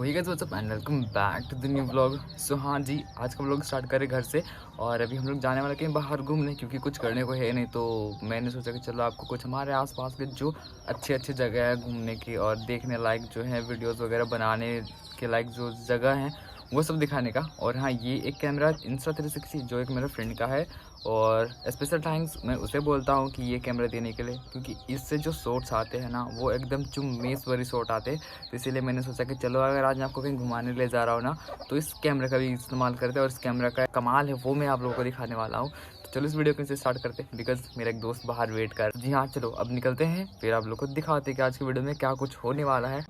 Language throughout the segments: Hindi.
वही guys what's up and welcome back to the new vlog. So हाँ जी, आज का व्लॉग स्टार्ट करें घर से। और अभी हम लोग जाने वाले कहीं बाहर घूमने, क्योंकि कुछ करने को है नहीं। तो मैंने सोचा कि चलो आपको कुछ हमारे आसपास के जो अच्छी अच्छी जगह है घूमने की और देखने लायक जो है, वीडियोस वगैरह बनाने के लायक जो जगह हैं वो सब दिखाने का। और हाँ, ये एक कैमरा Insta360 जो एक मेरे फ्रेंड का है, और स्पेशल थैंक्स मैं उसे बोलता हूँ कि ये कैमरा देने के लिए, क्योंकि इससे जो शॉट्स आते हैं ना वो एकदम चुम्मेश्वरी शॉट आते हैं। तो इसीलिए मैंने सोचा कि चलो अगर आज मैं आपको कहीं घुमाने ले जा रहा हूँ ना, तो इस कैमरे का भी इस्तेमाल करते हैं। और इस कैमरा का कमाल है वो मैं आप लोगों को दिखाने वाला हूँ। तो चलो इस वीडियो को स्टार्ट करते हैं, बिकॉज मेरा एक दोस्त बाहर वेट कर। जी हाँ, चलो अब निकलते हैं, फिर आप लोग को दिखाते हैं कि आज की वीडियो में क्या कुछ होने वाला है।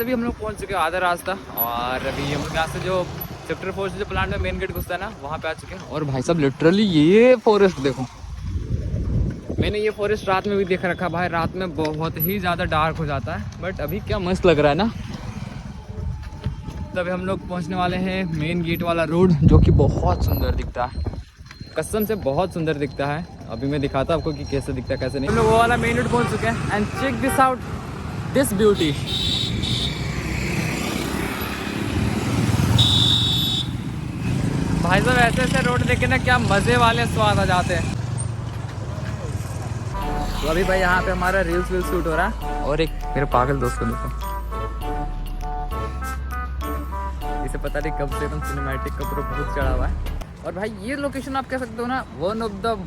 अभी हम लोग पहुंच चुके हैं आधा रास्ता, और अभी हम लोग यहाँ से जो सेक्टर 4 से जो प्लांट में मेन गेट घुसता है ना, वहाँ पे आ चुके हैं। और भाई साहब लिटरली ये फॉरेस्ट देखो, मैंने ये फॉरेस्ट रात में भी देख रखा भाई। रात में बहुत ही ज़्यादा डार्क हो जाता है, बट अभी क्या मस्त लग रहा है ना। तभी हम लोग पहुँचने वाले हैं मेन गेट वाला रोड, जो कि बहुत सुंदर दिखता है, कसम से बहुत सुंदर दिखता है। अभी मैं दिखाता आपको कि कैसे दिखता है कैसे नहीं। हम लोग वो वाला मेन रोड पहुँच चुके हैं, and check this out, this beauty. भाई साहब ऐसे ऐसे रोड देखे ना, क्या मज़े वाले स्वाद आ जाते हैं। तो अभी भाई यहाँ पे हमारा रील्स वील्स शूट हो रहा है। और एक मेरे पागल दोस्त को देखो, इसे पता नहीं कब से एकदम सिनेमैटिक का पूरा भूत चढ़ा हुआ है। और भाई ये लोकेशन आप कह सकते हो ना, one of the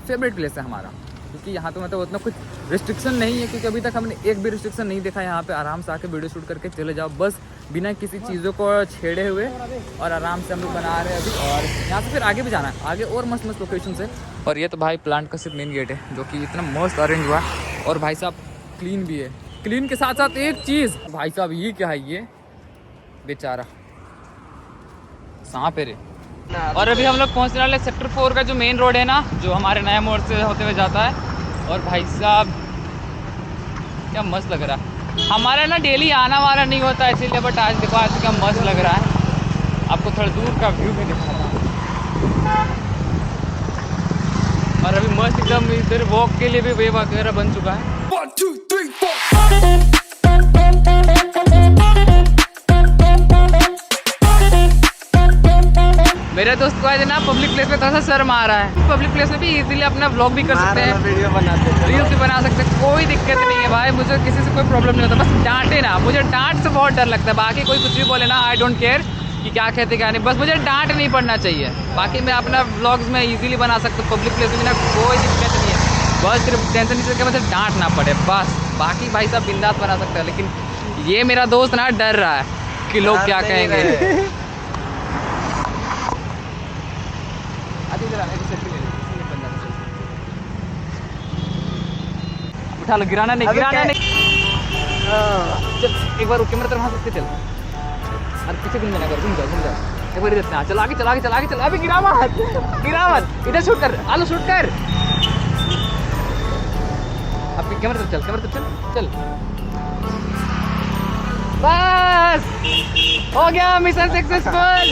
favourite place है हमारा, क्योंकि यहाँ तो मतलब उतना कुछ रिस्ट्रिक्शन नहीं है। क्योंकि अभी तक हमने एक भी रिस्ट्रिक्शन नहीं देखा। यहाँ पे आराम से आके वीडियो शूट करके चले जाओ, बस बिना किसी चीज़ों को छेड़े हुए, और आराम से हम लोग बना रहे हैं अभी। और यहाँ से फिर आगे भी जाना है, आगे और मस्त मस्त लोकेशन है। और ये तो भाई प्लांट का सिर्फ मेन गेट है, जो कि इतना मस्त अरेंज हुआ है। और भाई साहब क्लीन भी है। क्लीन के साथ साथ एक चीज़ भाई साहब, ये क्या है, ये बेचारा सांप है रे। और अभी हम लोग पहुँचने वाले सेक्टर 4 का जो मेन रोड है ना, जो हमारे नया मोड़ से होते हुए जाता है। और भाई साहब क्या मस्त लग रहा है। हमारा ना डेली आना वाला नहीं होता इसीलिए, बट आज देखो आज क्या मस्त लग रहा है। आपको थोड़ा दूर का व्यू भी दिखाता हूँ। और अभी मस्त एकदम इधर वॉक के लिए भी वे वगैरह बन चुका है। 1 2 3 4 मेरे दोस्त को आज ना पब्लिक प्लेस में थोड़ा सा शर्म आ रहा है। पब्लिक प्लेस में भी इजीली अपना व्लॉग भी कर सकते हैं, वीडियो बनाते हैं, रील्स भी बना सकते हैं, कोई दिक्कत नहीं है भाई। मुझे किसी से कोई प्रॉब्लम नहीं होता, बस डांटे ना। मुझे डांट से बहुत डर लगता है। बाकी कोई कुछ भी बोले ना, आई डोंट केयर कि क्या कहते क्या नहीं, बस मुझे डांट नहीं पड़ना चाहिए। बाकी मैं अपना व्लॉग्स में ईजिली बना सकता हूँ पब्लिक प्लेस में, ना कोई दिक्कत नहीं है। बस सिर्फ टेंशन नहीं करके मुझे डांट ना पड़े बस। बाकी भाई साहब बिंदास बना सकते हैं। लेकिन ये मेरा दोस्त ना डर रहा है कि लोग क्या कहेंगे। उठा लो, गिराना नहीं, गिराना नहीं। चल एक बार कैमरा तरफ हाथ चल, अरे पीछे घूम जाना, घूम जा एक बार इधर चल, आगे चल, आगे चल, आगे चल। अभी गिरा मत, गिरा मत, इधर शूट कर, आलू शूट कर। अब कैमरा तरफ चल, कैमरा तरफ चल, चल। बस हो गया, मिशन सक्सेसफुल।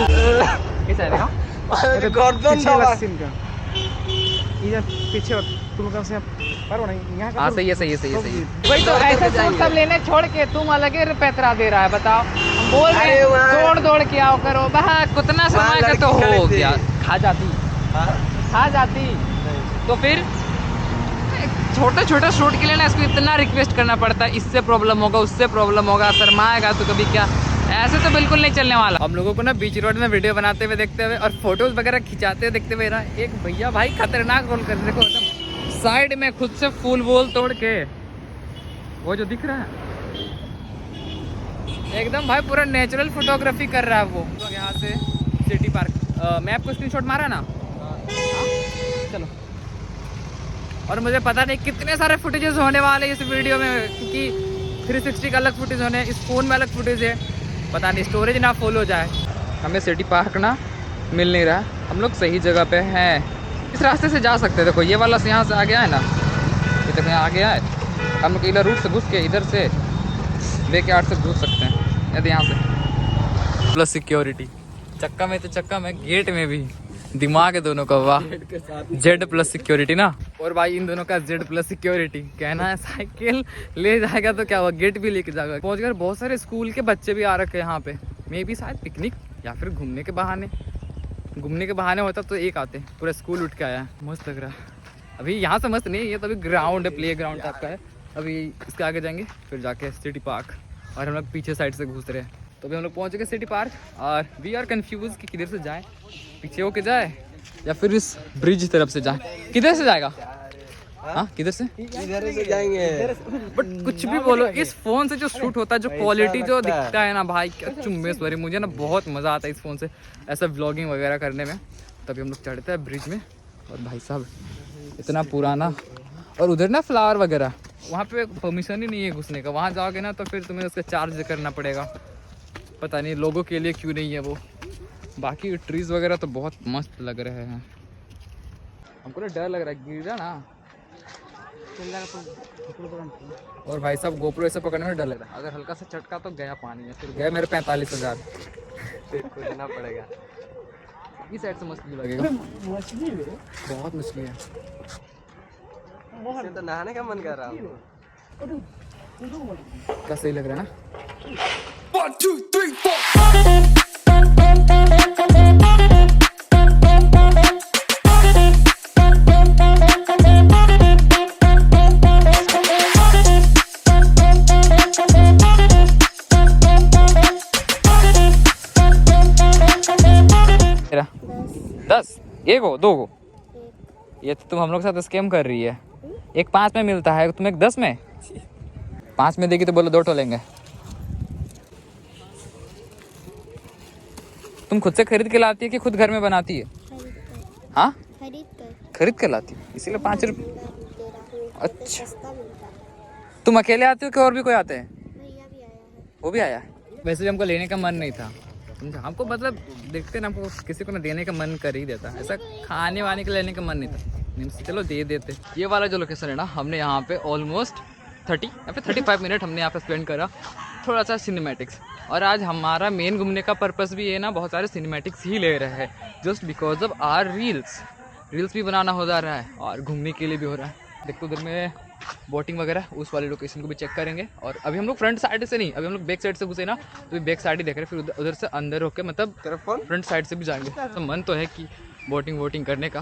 कैसा है देखो, गर्दन दबा का इधर पीछे तुम कम से पर नहीं यहाँ का। हाँ सही है, सही है, सही है, सही है। वही तो ऐसे सूट सब लेने छोड़ के तुम अलग ही पैतरा दे रहा है। बताओ, हम बोल रहे हैं दौड़ के आओ करो। वहाँ कितना समय का तो हो गया, खा जाती तो फिर छोटे छोटे शूट के लिए ना इसको इतना रिक्वेस्ट करना पड़ता है, इससे प्रॉब्लम होगा, उससे प्रॉब्लम होगा, शर्माएगा तो कभी क्या। ऐसे तो बिल्कुल नहीं चलने वाला। हम लोगों को ना बीच रोड में वीडियो बनाते हुए देखते हुए और फोटोज वगैरह खिंचाते हुए देखते हुए ना, एक भैया भाई खतरनाक रोल कर, देखो साइड में खुद से फूल वूल तोड़ के, वो जो दिख रहा है एकदम भाई पूरा नेचुरल फोटोग्राफी कर रहा है वो। तो यहाँ से सिटी पार्क मैं आपको स्क्रीनशॉट मारा ना, चलो। और मुझे पता नहीं कितने सारे फुटेजेस होने वाले इस वीडियो में, क्योंकि 360 का अलग फुटेज होने, इस फ़ोन में अलग फुटेज है, पता नहीं स्टोरेज ना फुल हो जाए। हमें सिटी पार्क ना मिल नहीं रहा। हम लोग सही जगह पे हैं। इस रास्ते से जा सकते हैं। देखो ये वाला से यहाँ से आ गया है ना, ये देखो यहाँ आ गया है। हम लोग इधर रूट से घुस के इधर से लेके 8 से घुस सकते हैं यदि यहाँ से। प्लस सिक्योरिटी चक्का में, तो चक्का में गेट में भी दिमाग है दोनों का। वाह, जेड प्लस सिक्योरिटी ना। और भाई इन दोनों का जेड प्लस सिक्योरिटी। कहना है साइकिल ले जाएगा तो क्या हुआ, गेट भी लेके जाएगा। पहुंच कर बहुत सारे स्कूल के बच्चे भी आ रखे हैं यहाँ पे। मे भी शायद पिकनिक या फिर घूमने के बहाने। घूमने के बहाने होता तो एक आते, पूरा स्कूल उठ के आया है। मस्त लग रहा है। अभी यहाँ से मस्त नहीं है, ये तो अभी ग्राउंड है, प्ले ग्राउंड टाइप का है। अभी इसके आगे जाएंगे फिर जाके सिटी पार्क। और हम लोग पीछे साइड से घुस रहे हैं। तो अभी हम लोग पहुँच गए सिटी पार्क और वी आर कन्फ्यूज कि किधर से जाए, पीछे होके जाए या फिर इस ब्रिज तरफ से जाए। किधर से जाएगा? हाँ किधर से? इधर से जाएंगे। बट कुछ भी बोलो, इस फोन से जो शूट होता है, जो क्वालिटी जो दिखता है ना भाई, क्या चुम्बेश्वरी। मुझे ना बहुत मज़ा आता है इस फ़ोन से ऐसा व्लॉगिंग वगैरह करने में। तभी हम लोग चढ़ते हैं ब्रिज में। और भाई साहब इतना पुराना, और उधर ना फ्लावर वगैरह, वहाँ पे परमिशन ही नहीं है घुसने का। वहाँ जाओगे ना तो फिर तुम्हें उसका चार्ज करना पड़ेगा। पता नहीं लोगों के लिए क्यों नहीं है वो। बाकी ट्रीज़ वगैरह तो बहुत मस्त लग रहे हैं। हमको ना डर लग रहा है गिरा ना। और भाई साहब गोप्रो ऐसे पकड़ने में डर लग रहा है। अगर हल्का सा चटका तो गया पानी में, फिर गया मेरे 45,000। खोजना पड़ेगा। इस साइड से मछली लगेगा। मछली बहुत मछली है। इससे तो नहाने का मन कर रहा हूँ। क्या सही लग रहा है ना। 1 2 3 4 10 एक हो 2 हो। ये तो तुम हम लोग के साथ स्कैम कर रही है। एक 5 में मिलता है, तुम एक 10 में। 5 में देगी तो बोलो 2 ठो लेंगे। तुम खुद से खरीद के लाती है कि खुद घर में बनाती है? हाँ खरीद के लाती है, इसीलिए 5 रुपये। अच्छा तुम अकेले आते हो कि और भी कोई आते हैं? वो भी आया। वैसे भी हमको लेने का मन नहीं था। हमको मतलब देखते ना, हमको किसी को ना देने का मन कर ही देता। ऐसा खाने वाने के लेने का मन नहीं था। चलो दे देते। ये वाला जो लोकेशन है ना, हमने यहाँ पे ऑलमोस्ट 35 मिनट हमने यहाँ पे स्पेंड करा। थोड़ा सा सिनेमैटिक्स। और आज हमारा मेन घूमने का पर्पस भी है ना, बहुत सारे सिनेमैटिक्स ही ले रहे हैं just because of our reels भी बनाना हो जा रहा है और घूमने के लिए भी हो रहा है। देखो उधर में बोटिंग वगैरह, उस वाले लोकेशन को भी चेक करेंगे। और अभी हम लोग फ्रंट साइड से नहीं, अभी हम लोग बैक साइड से घुसे ना, तो बैक साइड ही देख रहे हैं। फिर उधर से अंदर होके मतलब फ्रंट साइड से भी जाएंगे। तो मन तो है कि बोटिंग करने का।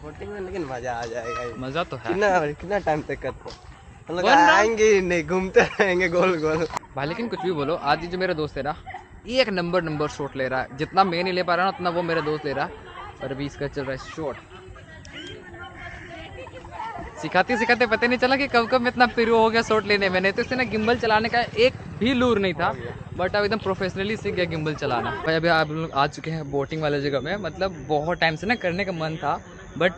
बोटिंग में लेकिन मजा आ जाएगा। मज़ा तो है। कितना टाइम तक करते हम लोग आएंगे नहीं, घूमते रहेंगे गोल गोल भाई। लेकिन कुछ भी बोलो, आज जो मेरा दोस्त है ना, एक नंबर शॉट ले रहा है। जितना मैं नहीं ले पा रहा ना, उतना वो मेरा दोस्त ले रहा है। और अभी इसका चल रहा है शॉट। सिखाते पता नहीं चला कि कब इतना प्रो हो गया शॉट लेने में। नहीं तो इससे ना गिम्बल चलाने का एक भी लूर नहीं था, बट अब एकदम प्रोफेशनली सीख गया गिम्बल चलाना। भाई अभी आप लोग आ चुके हैं बोटिंग वाले जगह में। मतलब बहुत टाइम से ना करने का मन था, बट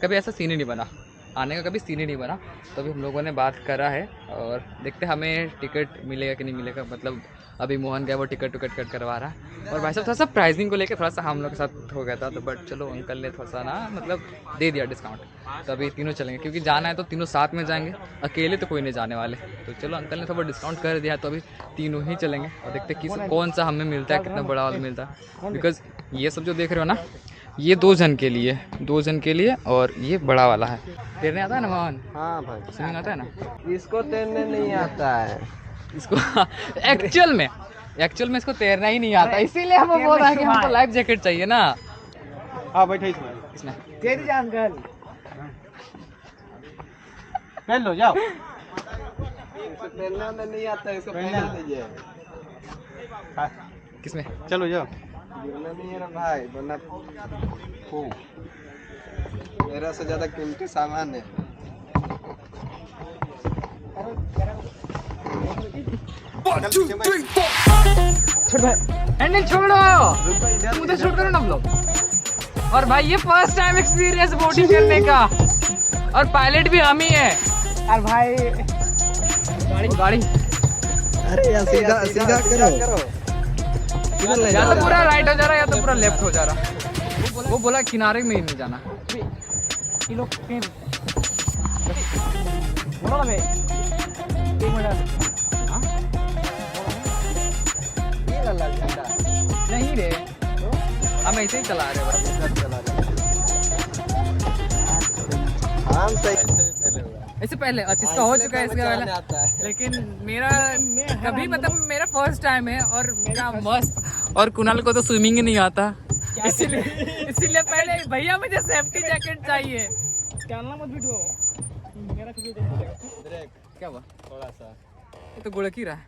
कभी ऐसा सीन ही नहीं बना, आने का कभी सीन ही नहीं बना। तो अभी हम लोगों ने बात करा है और देखते हमें टिकट मिलेगा कि नहीं मिलेगा। मतलब अभी मोहन गया, वो टिकट कट करवा रहा है। और भाई साहब थोड़ा सा प्राइसिंग को लेकर थोड़ा सा हम लोग के साथ हो गया था, तो बट चलो अंकल ने थोड़ा सा ना मतलब दे दिया डिस्काउंट। तो अभी तीनों चलेंगे, क्योंकि जाना है तो तीनों साथ में जाएंगे, अकेले तो कोई नहीं जाने वाले। तो चलो अंकल ने थोड़ा डिस्काउंट कर दिया, तो अभी तीनों ही चलेंगे और देखते कौन सा हमें मिलता है, कितना बड़ा वाला मिलता है। बिकॉज ये सब जो देख रहे हो ना, ये 2 जन के लिए और ये बड़ा वाला है। तैरने आता है ना मोहन? हाँ भाई स्विमिंग आता है ना? इसको तैरने नहीं आता है। इसको एक्चुअल में इसको तैरना ही नहीं आता, इसीलिए हम बोल रहे हैं कि हमको लाइफ जैकेट चाहिए ना। हाँ बैठे इसमें तेरी जान कर पहन लो, जाओ। इसको तैरना नहीं आता है, इसको पहन दीजिए। किसमें? चलो जाओ। गिरना नहीं है ना भाई, वरना मेरा से ज्यादा कीमती सामान है। हैंडल छोड़ो, मुझे शूट करो ना हम लोग। और भाई ये फर्स्ट टाइम एक्सपीरियंस बोटिंग करने का, और पायलट भी हम ही है। और भाई गाड़ी अरे यार सीधा करो। या तो पूरा राइट हो जा रहा है या तो पूरा लेफ्ट हो जा रहा। वो बोला किनारे में ही नहीं जाना। ये लोग कहीं बोलो ना बे, 1 मिनट। हाँ ये लाल झंडा नहीं रे, हम ऐसे ही चला रहे हैं चला रहे हम सही इससे पहले। अच्छा इसका हो चुका है इसका वाला, आता है। लेकिन मेरा कभी मतलब मेरा फर्स्ट टाइम है और मेरा मस्त। और कुणाल को तो स्विमिंग ही नहीं आता, इसीलिए पहले भैया मुझे सेफ्टी जैकेट चाहिए। चलना मत बिठो, मेरा ब्रेक क्या हुआ? थोड़ा सा ये तो गुड़क ही रहा है।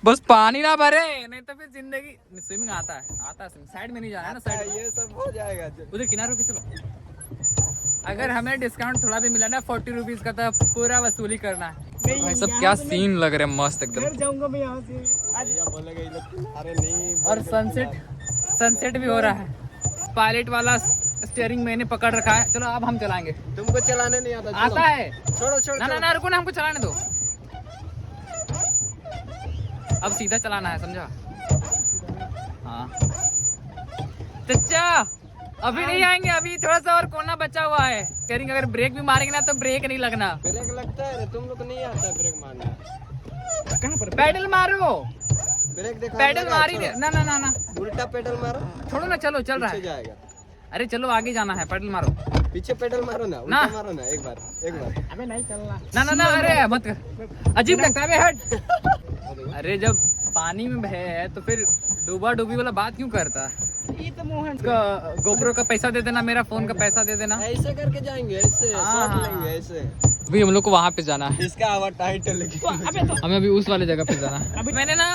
बस पानी ना भरे, नहीं तो फिर जिंदगी। स्विमिंग आता है स्विमिंग। साइड में नहीं जाना है ना, साइड ये सब हो जाएगा। उधर किनारे के चलो। अगर हमें डिस्काउंट थोड़ा भी मिला ना 40 रुपीज का, तो पूरा वसूली करना है। भाई सब क्या सीन लग रहे हैं, मस्त एकदम। घर जाऊंगा मैं यहाँ से। या बोलेगा ये लोग अरे नहीं। और सनसेट भी हो रहा है। पायलट वाला स्टीयरिंग मैंने पकड़ रखा है। चलो अब हम चलाएंगे। तुमको चलाने नहीं आता? आता है। छोड़ो छोड़ो ना ना ना रुको ना, हमको चलाने दो। अब सीधा चलाना है, समझा? हाँ चचा अभी नहीं आएंगे, अभी थोड़ा सा और कोना बचा हुआ है। स्टीयरिंग अगर ब्रेक भी मारेंगे ना तो ब्रेक नहीं लगना। ब्रेक लगता है रे, तुम लोग को नहीं आता है ब्रेक मारना। कहाँ पर? पैडल मारो। ब्रेक देखो, पैडल मारी दे। ना ना ना ना उल्टा पेडल मारो। छोड़ो ना, चलो चल रहा पीछे है। जाएगा। अरे चलो आगे जाना है, पैडल मारो। पीछे पेडल मारो ना, उल्टा मारो ना। एक बार अबे नहीं चलना। ना ना ना, अरे मत कर, अजीब लगता है बे, हट। अरे जब पानी में है तो फिर डूबा डूबी वाला बात क्यों करता? ये तो मोहन गोप्रो का पैसा दे देना, मेरा फोन का पैसा दे देना। ऐसे करके जाएंगे, ऐसे हाँ, शॉट लेंगे ऐसे। अभी हम लोग को वहाँ पे जाना है। इसका आवाज टाइट है लेकिन अबे तो हमें अभी उस वाले जगह पे जाना है। अभी मैंने ना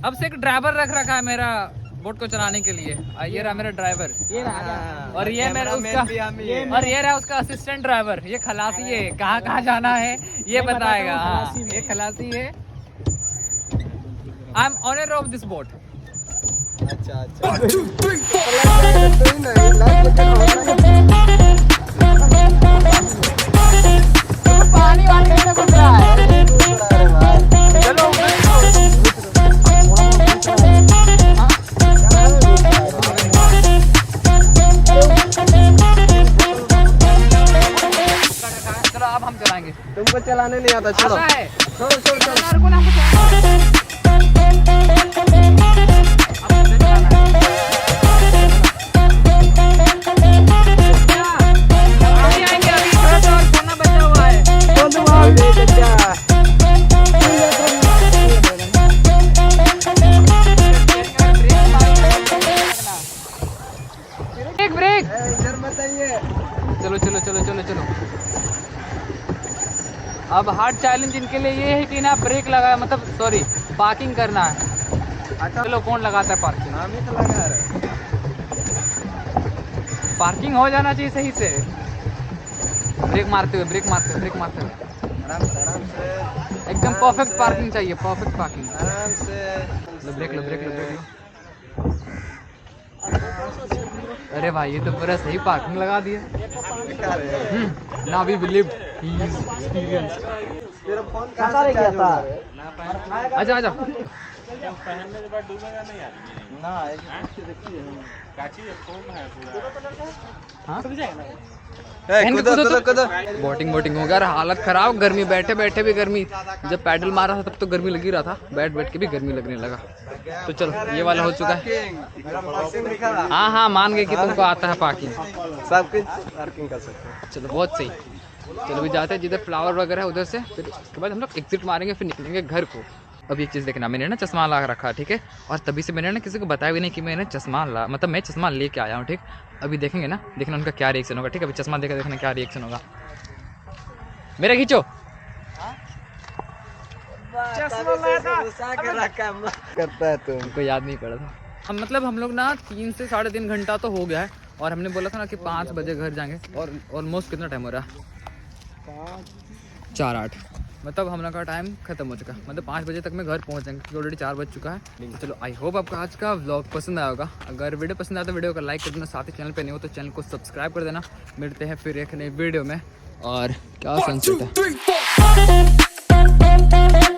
अब से एक ड्राइवर रख रखा है मेरा बोट को चलाने के लिए। ये रहा मेरा ड्राइवर, ये रहा। और ये मेरा उसका, और ये रहा उसका असिस्टेंट ड्राइवर। ये खलासी है, कहाँ कहाँ जाना है ये बताएगा। हाँ ये खलासी है। I am owner of this boat. अच्छा अच्छा। 1, 2, 3, 4. पानी वाले में घुस रहा है। चलो चलो अब हम चलाएंगे। तुमको चलाने नहीं आता? चलो आता है। छोड़ो छोड़ो छोड़ो। रुको ना, ब्रेक। इधर मत आइए। चलो चलो चलो चलो चलो। अब हार्ड चैलेंज इनके लिए ये है कि ना ब्रेक लगा, मतलब सॉरी पार्किंग करना है। अच्छा चलो कौन लगाता है पार्किंग? हम ही तो लगा रहे। पार्किंग हो जाना चाहिए सही से। ब्रेक मारते हुए, ब्रेक मारते हुए, ब्रेक मारते हुए। आराम से एकदम परफेक्ट पार्किंग चाहिए, परफेक्ट पार्किंग। आराम से। ब्रेक लो ब्रेक लो ब्रेक लो। अरे भाई ये तो पूरा सही पार्किंग लगा दिया। ना we believe he is experience. तेरा फोन कहाँ से चार्ज होगा? आजा आजा। बोटिंग बोटिंग हो गया। हालत खराब, गर्मी, बैठे बैठे भी गर्मी। जब पैडल मारा था तब तो गर्मी लगी रहा था, बैठ बैठ के भी गर्मी लगने लगा। तो चलो ये वाला हो चुका है। हाँ हाँ मान गए कि तुमको आता है पार्किंग, सब कुछ पार्किंग कर सकते हैं। चलो बहुत सही। चलो अभी जाते हैं जिधर फ्लावर वगैरह है उधर से, फिर उसके बाद हम लोग एग्जिट मारेंगे, फिर निकलेंगे घर को। अब एक चीज़ देखना, मैंने ना चश्मा ला रखा, ठीक है, और तभी से मैंने ना किसी को बताया भी नहीं कि मैंने चश्मा ला, मतलब मैं चश्मा लेके आया हूँ, ठीक। अभी देखेंगे ना, देखना उनका क्या रिएक्शन होगा, ठीक है। अभी चश्मा देखा, देखना क्या रिएक्शन होगा। मेरा खींचो। करता है तुम। उनको याद नहीं पड़ा था। हम मतलब हम लोग ना 3 से 3.5 घंटा तो हो गया है, और हमने बोला था ना कि 5 बजे घर जाएंगे, और ऑलमोस्ट कितना टाइम हो रहा है? 4-8, मतलब हम लोग का टाइम खत्म हो चुका है। मतलब 5 बजे तक मैं घर पहुंच जाएंगे, क्योंकि ऑलरेडी 4 बज चुका है। चलो आई होप आपको आज का व्लॉग पसंद आया होगा। अगर वीडियो पसंद आया तो वीडियो को लाइक कर देना, साथ ही चैनल पे नहीं हो तो चैनल को सब्सक्राइब कर देना। मिलते हैं फिर एक नई वीडियो में। और क्या 1, 2, सनसेट है। 3, 4.